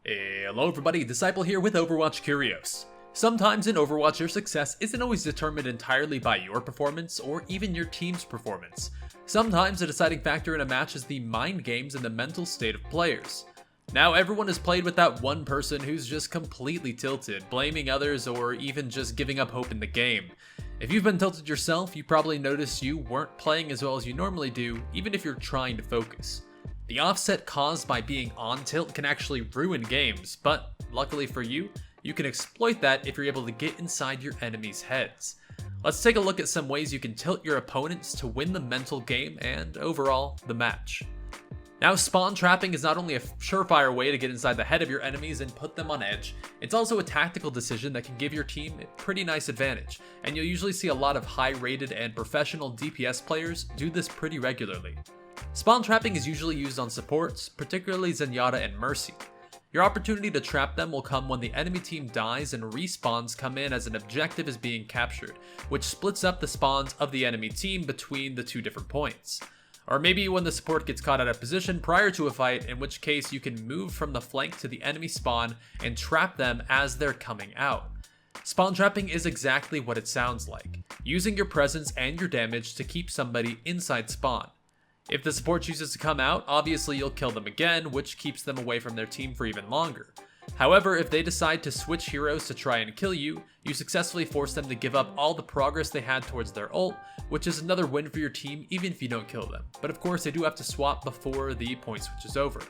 Hello everybody, Disciple here with Overwatch Curios. Sometimes in Overwatch your success isn't always determined entirely by your performance or even your team's performance. Sometimes a deciding factor in a match is the mind games and the mental state of players. Now everyone has played with that one person who's just completely tilted, blaming others or even just giving up hope in the game. If you've been tilted yourself, you probably noticed you weren't playing as well as you normally do, even if you're trying to focus. The offset caused by being on tilt can actually ruin games, but luckily for you, you can exploit that if you're able to get inside your enemies' heads. Let's take a look at some ways you can tilt your opponents to win the mental game and overall the match. Now, spawn trapping is not only a surefire way to get inside the head of your enemies and put them on edge, it's also a tactical decision that can give your team a pretty nice advantage, and you'll usually see a lot of high-rated and professional DPS players do this pretty regularly. Spawn trapping is usually used on supports, particularly Zenyatta and Mercy. Your opportunity to trap them will come when the enemy team dies and respawns come in as an objective is being captured, which splits up the spawns of the enemy team between the two different points. Or maybe when the support gets caught out of position prior to a fight, in which case you can move from the flank to the enemy spawn and trap them as they're coming out. Spawn trapping is exactly what it sounds like, using your presence and your damage to keep somebody inside spawn. If the support chooses to come out, obviously you'll kill them again, which keeps them away from their team for even longer. However, if they decide to switch heroes to try and kill you, you successfully force them to give up all the progress they had towards their ult, which is another win for your team even if you don't kill them. But of course, they do have to swap before the point switch is over.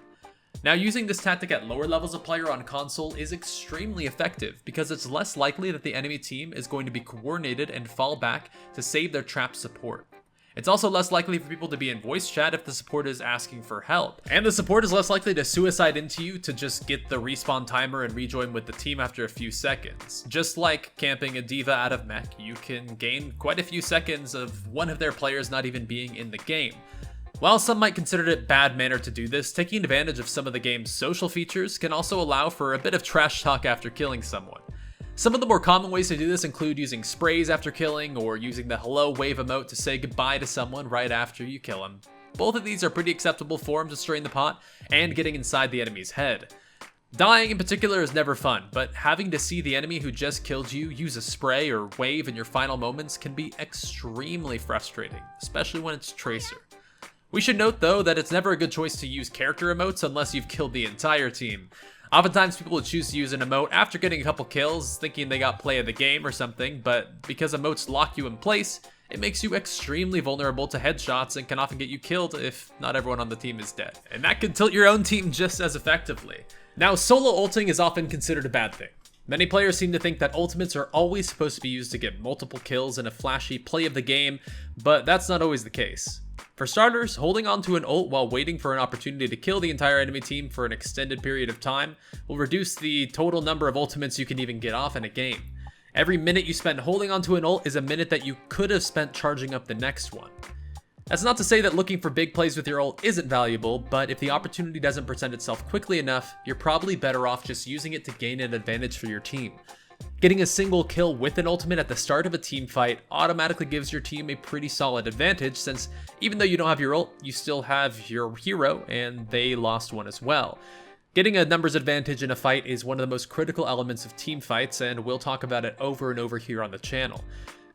Now, using this tactic at lower levels of player on console is extremely effective because it's less likely that the enemy team is going to be coordinated and fall back to save their trapped support. It's also less likely for people to be in voice chat if the support is asking for help. And the support is less likely to suicide into you to just get the respawn timer and rejoin with the team after a few seconds. Just like camping a diva out of mech, you can gain quite a few seconds of one of their players not even being in the game. While some might consider it bad manner to do this, taking advantage of some of the game's social features can also allow for a bit of trash talk after killing someone. Some of the more common ways to do this include using sprays after killing or using the hello wave emote to say goodbye to someone right after you kill them. Both of these are pretty acceptable forms of stirring the pot and getting inside the enemy's head. Dying in particular is never fun, but having to see the enemy who just killed you use a spray or wave in your final moments can be extremely frustrating, especially when it's Tracer. We should note though that it's never a good choice to use character emotes unless you've killed the entire team. Oftentimes people would choose to use an emote after getting a couple kills, thinking they got play of the game or something, but because emotes lock you in place, it makes you extremely vulnerable to headshots and can often get you killed if not everyone on the team is dead. And that can tilt your own team just as effectively. Now, solo ulting is often considered a bad thing. Many players seem to think that ultimates are always supposed to be used to get multiple kills and a flashy play of the game, but that's not always the case. For starters, holding onto an ult while waiting for an opportunity to kill the entire enemy team for an extended period of time will reduce the total number of ultimates you can even get off in a game. Every minute you spend holding onto an ult is a minute that you could have spent charging up the next one. That's not to say that looking for big plays with your ult isn't valuable, but if the opportunity doesn't present itself quickly enough, you're probably better off just using it to gain an advantage for your team. Getting a single kill with an ultimate at the start of a team fight automatically gives your team a pretty solid advantage, since even though you don't have your ult, you still have your hero and they lost one as well. Getting a numbers advantage in a fight is one of the most critical elements of team fights, and we'll talk about it over and over here on the channel.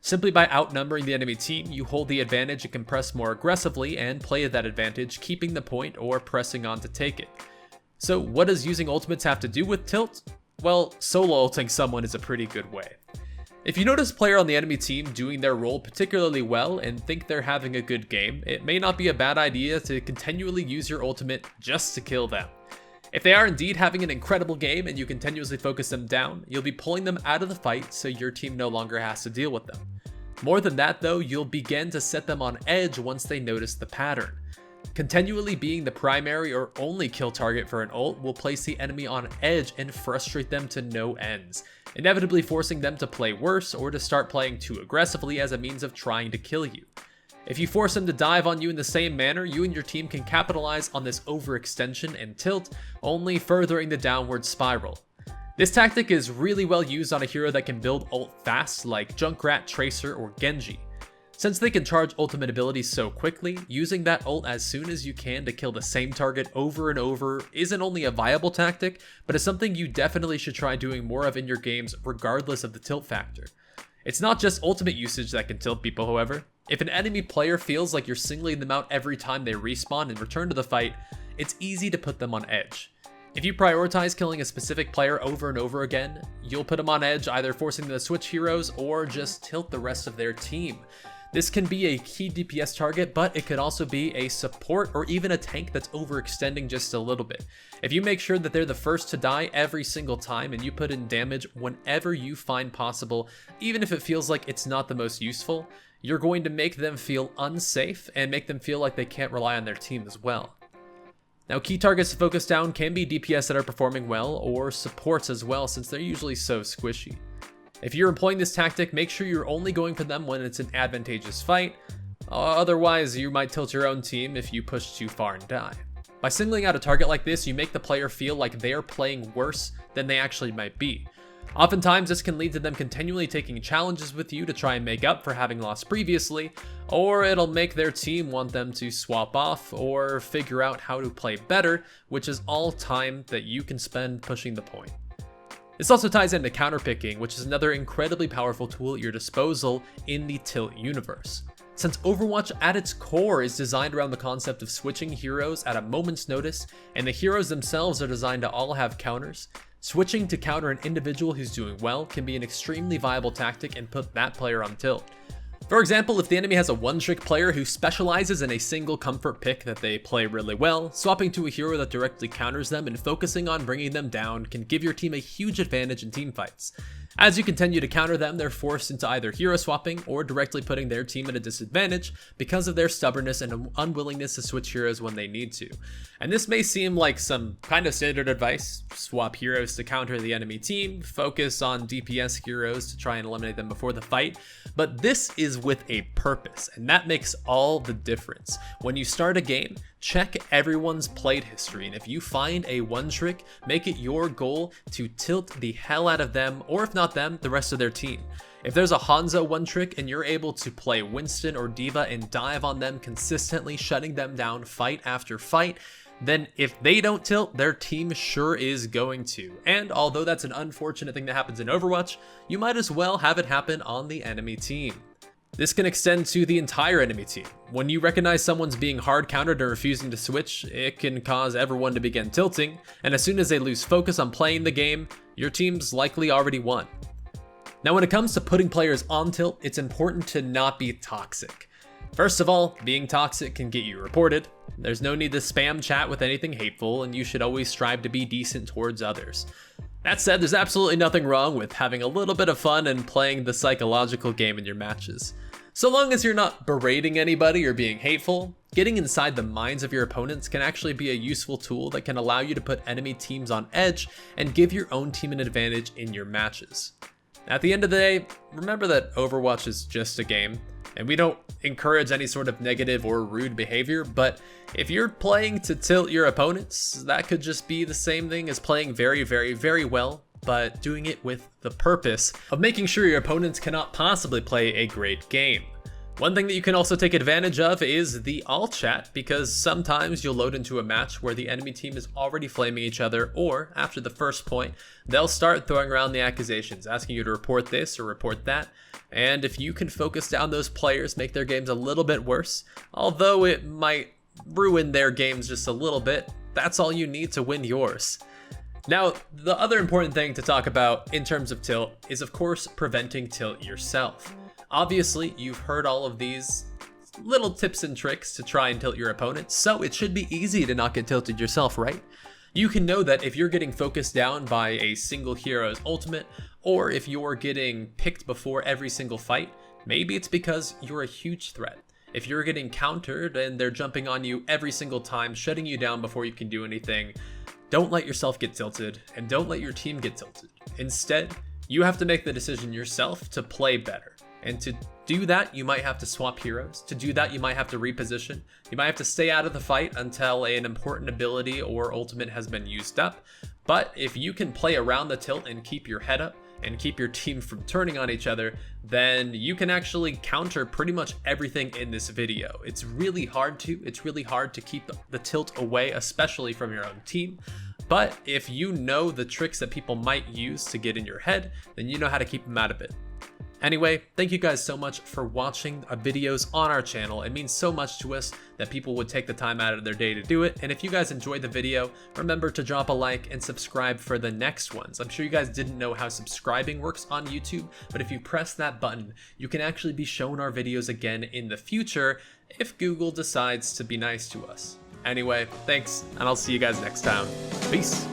Simply by outnumbering the enemy team, you hold the advantage and can press more aggressively and play that advantage, keeping the point or pressing on to take it. So what does using ultimates have to do with tilt? Well, solo ulting someone is a pretty good way. If you notice a player on the enemy team doing their role particularly well and think they're having a good game, it may not be a bad idea to continually use your ultimate just to kill them. If they are indeed having an incredible game and you continuously focus them down, you'll be pulling them out of the fight so your team no longer has to deal with them. More than that though, you'll begin to set them on edge once they notice the pattern. Continually being the primary or only kill target for an ult will place the enemy on edge and frustrate them to no ends, inevitably forcing them to play worse or to start playing too aggressively as a means of trying to kill you. If you force them to dive on you in the same manner, you and your team can capitalize on this overextension and tilt, only furthering the downward spiral. This tactic is really well used on a hero that can build ult fast like Junkrat, Tracer, or Genji. Since they can charge ultimate abilities so quickly, using that ult as soon as you can to kill the same target over and over isn't only a viable tactic, but is something you definitely should try doing more of in your games regardless of the tilt factor. It's not just ultimate usage that can tilt people, however. If an enemy player feels like you're singling them out every time they respawn and return to the fight, it's easy to put them on edge. If you prioritize killing a specific player over and over again, you'll put them on edge, either forcing them to switch heroes or just tilt the rest of their team. This can be a key DPS target, but it could also be a support or even a tank that's overextending just a little bit. If you make sure that they're the first to die every single time and you put in damage whenever you find possible, even if it feels like it's not the most useful, you're going to make them feel unsafe and make them feel like they can't rely on their team as well. Now, key targets to focus down can be DPS that are performing well or supports as well, since they're usually so squishy. If you're employing this tactic, make sure you're only going for them when it's an advantageous fight, otherwise you might tilt your own team if you push too far and die. By singling out a target like this, you make the player feel like they're playing worse than they actually might be. Oftentimes, this can lead to them continually taking challenges with you to try and make up for having lost previously, or it'll make their team want them to swap off or figure out how to play better, which is all time that you can spend pushing the point. This also ties into counterpicking, which is another incredibly powerful tool at your disposal in the tilt universe. Since Overwatch at its core is designed around the concept of switching heroes at a moment's notice, and the heroes themselves are designed to all have counters, switching to counter an individual who's doing well can be an extremely viable tactic and put that player on tilt. For example, if the enemy has a one-trick player who specializes in a single comfort pick that they play really well, swapping to a hero that directly counters them and focusing on bringing them down can give your team a huge advantage in teamfights. As you continue to counter them, they're forced into either hero swapping or directly putting their team at a disadvantage because of their stubbornness and unwillingness to switch heroes when they need to. And this may seem like some kind of standard advice: swap heroes to counter the enemy team, focus on DPS heroes to try and eliminate them before the fight, but this is with a purpose, and that makes all the difference. When you start a game, check everyone's played history, and if you find a one trick, make it your goal to tilt the hell out of them, or if not them, the rest of their team. If there's a Hanzo one trick and you're able to play Winston or Diva and dive on them consistently, shutting them down fight after fight, then if they don't tilt, their team sure is going to. And although that's an unfortunate thing that happens in Overwatch, you might as well have it happen on the enemy team. This can extend to the entire enemy team. When you recognize someone's being hard countered or refusing to switch, it can cause everyone to begin tilting, and as soon as they lose focus on playing the game, your team's likely already won. Now, when it comes to putting players on tilt, it's important to not be toxic. First of all, being toxic can get you reported. There's no need to spam chat with anything hateful, and you should always strive to be decent towards others. That said, there's absolutely nothing wrong with having a little bit of fun and playing the psychological game in your matches. So long as you're not berating anybody or being hateful, getting inside the minds of your opponents can actually be a useful tool that can allow you to put enemy teams on edge and give your own team an advantage in your matches. At the end of the day, remember that Overwatch is just a game, and we don't encourage any sort of negative or rude behavior, but if you're playing to tilt your opponents, that could just be the same thing as playing very, very, very well, but doing it with the purpose of making sure your opponents cannot possibly play a great game. One thing that you can also take advantage of is the all chat, because sometimes you'll load into a match where the enemy team is already flaming each other, or after the first point, they'll start throwing around the accusations, asking you to report this or report that. And if you can focus down those players, make their games a little bit worse, although it might ruin their games just a little bit, that's all you need to win yours. Now, the other important thing to talk about in terms of tilt is, of course, preventing tilt yourself. Obviously, you've heard all of these little tips and tricks to try and tilt your opponent, so it should be easy to not get tilted yourself, right? You can know that if you're getting focused down by a single hero's ultimate, or if you're getting picked before every single fight, maybe it's because you're a huge threat. If you're getting countered and they're jumping on you every single time, shutting you down before you can do anything, don't let yourself get tilted, and don't let your team get tilted. Instead, you have to make the decision yourself to play better. And to do that, you might have to swap heroes. To do that, you might have to reposition. You might have to stay out of the fight until an important ability or ultimate has been used up. But if you can play around the tilt and keep your head up, and keep your team from turning on each other, then you can actually counter pretty much everything in this video. It's really hard to keep the tilt away, especially from your own team. But if you know the tricks that people might use to get in your head, then you know how to keep them out of it. Anyway, thank you guys so much for watching videos on our channel. It means so much to us that people would take the time out of their day to do it. And if you guys enjoyed the video, remember to drop a like and subscribe for the next ones. I'm sure you guys didn't know how subscribing works on YouTube, but if you press that button, you can actually be shown our videos again in the future if Google decides to be nice to us. Anyway, thanks, and I'll see you guys next time. Peace.